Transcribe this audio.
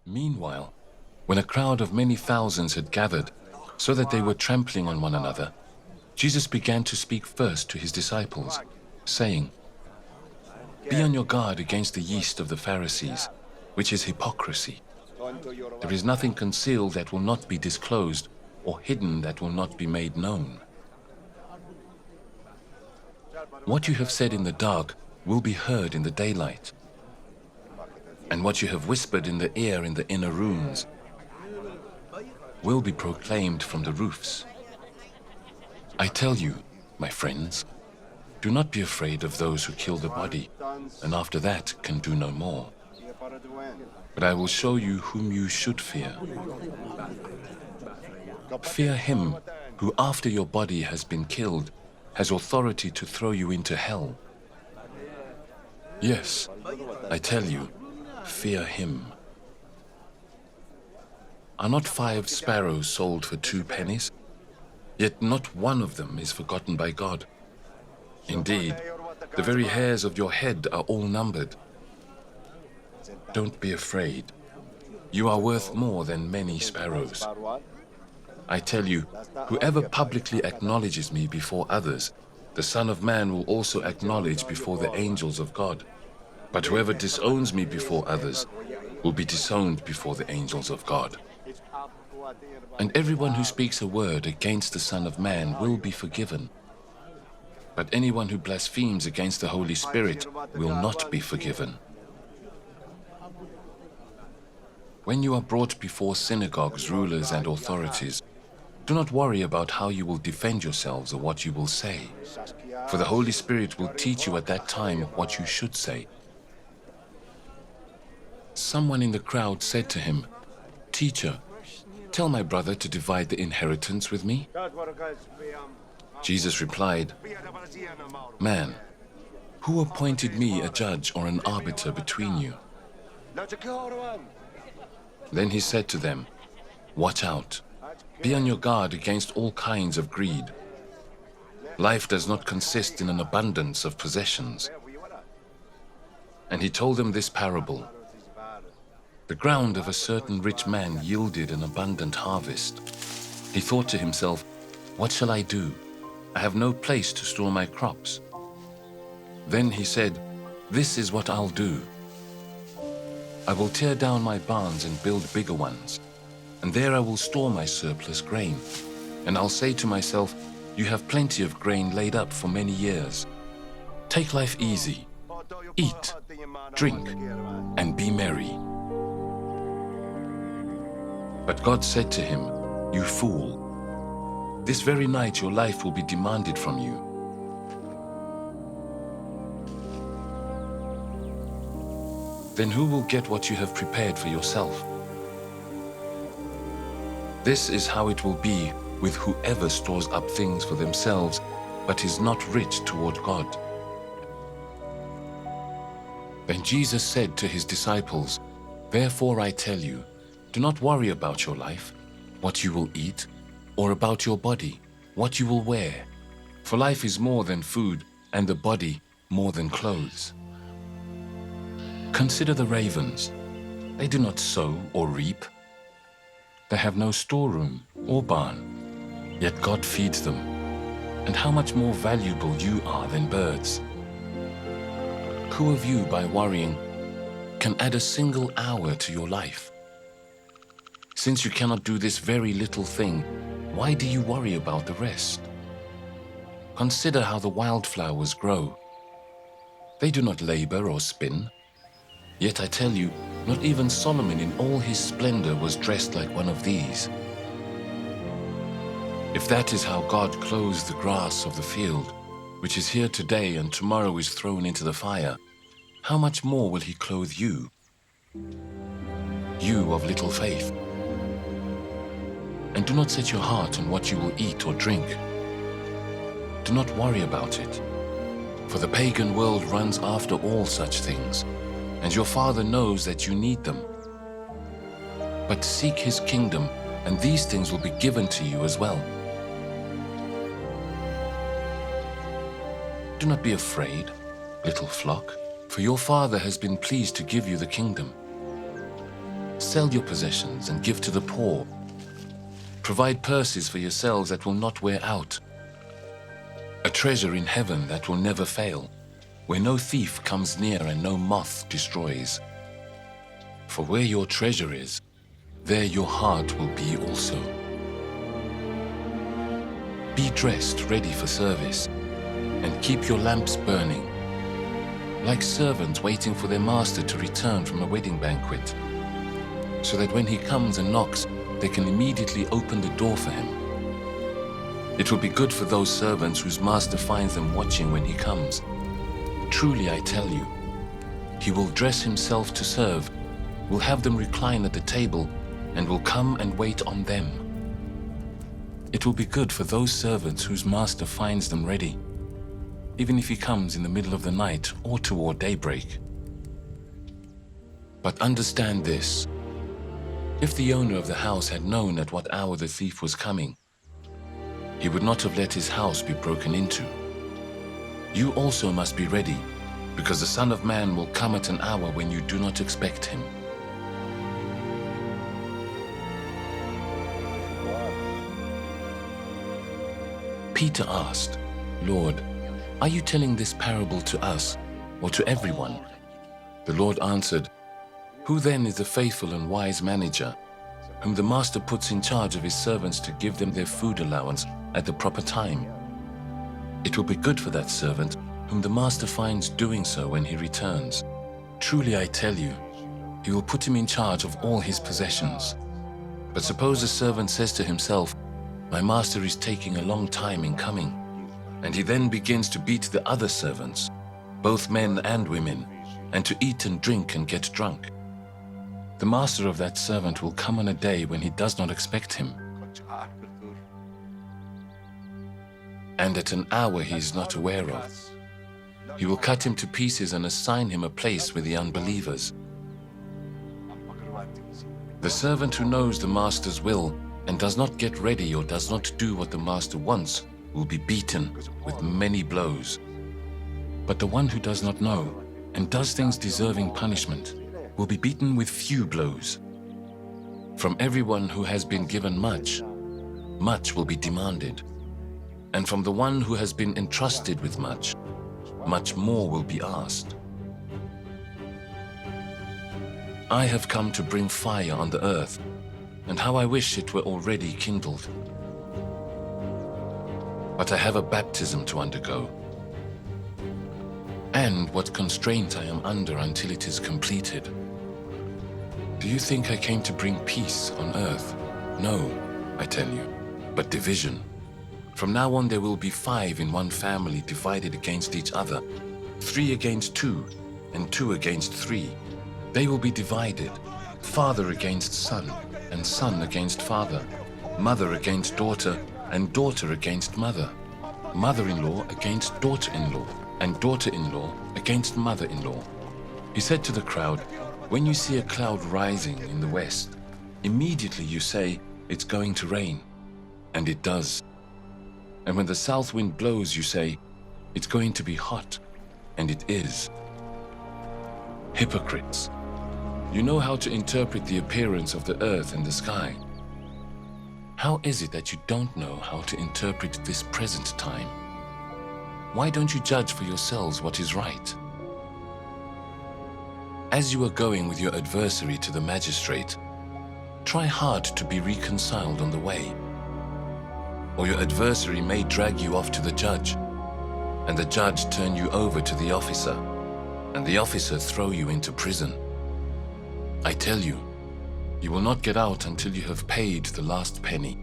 Meanwhile, when a crowd of many thousands had gathered, so that they were trampling on one another, Jesus began to speak first to his disciples, saying, "Be on your guard against the yeast of the Pharisees, which is hypocrisy. There is nothing concealed that will not be disclosed, or hidden that will not be made known. What you have said in the dark will be heard in the daylight, and what you have whispered in the ear in the inner rooms will be proclaimed from the roofs. I tell you, my friends, do not be afraid of those who kill the body, and after that can do no more. But I will show you whom you should fear. Fear him who, after your body has been killed, has authority to throw you into hell. Yes, I tell you, fear him. Are not 5 sparrows sold for 2 pennies? Yet not one of them is forgotten by God. Indeed, the very hairs of your head are all numbered. Don't be afraid. You are worth more than many sparrows. I tell you, whoever publicly acknowledges me before others, the Son of Man will also acknowledge before the angels of God. But whoever disowns me before others will be disowned before the angels of God. And everyone who speaks a word against the Son of Man will be forgiven. But anyone who blasphemes against the Holy Spirit will not be forgiven. When you are brought before synagogues, rulers, and authorities, do not worry about how you will defend yourselves or what you will say, for the Holy Spirit will teach you at that time what you should say. Someone in the crowd said to him, "Teacher, tell my brother to divide the inheritance with me." Jesus replied, "Man, who appointed me a judge or an arbiter between you?" Then he said to them, "Watch out. Be on your guard against all kinds of greed. Life does not consist in an abundance of possessions." And he told them this parable. The ground of a certain rich man yielded an abundant harvest. He thought to himself, "What shall I do? I have no place to store my crops." Then he said, "This is what I'll do. I will tear down my barns and build bigger ones, and there I will store my surplus grain. And I'll say to myself, you have plenty of grain laid up for many years. Take life easy, eat, drink, and be merry." But God said to him, "You fool, this very night your life will be demanded from you. Then who will get what you have prepared for yourself? This is how it will be with whoever stores up things for themselves, but is not rich toward God." Then Jesus said to his disciples, "Therefore I tell you, do not worry about your life, what you will eat, or about your body, what you will wear. For life is more than food, and the body more than clothes. Consider the ravens. They do not sow or reap. They have no storeroom or barn, yet God feeds them. And how much more valuable you are than birds. Who of you, by worrying, can add a single hour to your life? Since you cannot do this very little thing, why do you worry about the rest? Consider how the wildflowers grow. They do not labor or spin. Yet I tell you, not even Solomon in all his splendor was dressed like one of these. If that is how God clothes the grass of the field, which is here today and tomorrow is thrown into the fire, how much more will he clothe you? You of little faith. And do not set your heart on what you will eat or drink. Do not worry about it, for the pagan world runs after all such things, and your Father knows that you need them. But seek his kingdom, and these things will be given to you as well. Do not be afraid, little flock, for your Father has been pleased to give you the kingdom. Sell your possessions and give to the poor. Provide purses for yourselves that will not wear out, a treasure in heaven that will never fail, where no thief comes near and no moth destroys. For where your treasure is, there your heart will be also. Be dressed, ready for service, and keep your lamps burning, like servants waiting for their master to return from a wedding banquet, so that when he comes and knocks, they can immediately open the door for him. It will be good for those servants whose master finds them watching when he comes. Truly, I tell you, he will dress himself to serve, will have them recline at the table, and will come and wait on them. It will be good for those servants whose master finds them ready, even if he comes in the middle of the night or toward daybreak. But understand this: if the owner of the house had known at what hour the thief was coming, he would not have let his house be broken into. You also must be ready, because the Son of Man will come at an hour when you do not expect him. Peter asked, "Lord, are you telling this parable to us or to everyone?" The Lord answered, "Who then is the faithful and wise manager, whom the master puts in charge of his servants to give them their food allowance at the proper time? It will be good for that servant whom the master finds doing so when he returns. Truly I tell you, he will put him in charge of all his possessions. But suppose the servant says to himself, 'My master is taking a long time in coming,' and he then begins to beat the other servants, both men and women, and to eat and drink and get drunk. The master of that servant will come on a day when he does not expect him, and at an hour he is not aware of. He will cut him to pieces and assign him a place with the unbelievers. The servant who knows the master's will and does not get ready or does not do what the master wants will be beaten with many blows. But the one who does not know and does things deserving punishment will be beaten with few blows. From everyone who has been given much, much will be demanded. And from the one who has been entrusted with much, much more will be asked. I have come to bring fire on the earth, and how I wish it were already kindled. But I have a baptism to undergo, and what constraint I am under until it is completed. Do you think I came to bring peace on earth? No, I tell you, but division. From now on there will be 5 in one family divided against each other, 3 against 2, and 2 against 3. They will be divided, father against son, and son against father, mother against daughter, and daughter against mother, mother-in-law against daughter-in-law, and daughter-in-law against mother-in-law." He said to the crowd, "When you see a cloud rising in the west, immediately you say, 'It's going to rain,' and it does. And when the south wind blows, you say, 'It's going to be hot,' and it is. Hypocrites! You know how to interpret the appearance of the earth and the sky. How is it that you don't know how to interpret this present time? Why don't you judge for yourselves what is right? As you are going with your adversary to the magistrate, try hard to be reconciled on the way. Or your adversary may drag you off to the judge, and the judge turn you over to the officer, and the officer throw you into prison. I tell you, you will not get out until you have paid the last penny.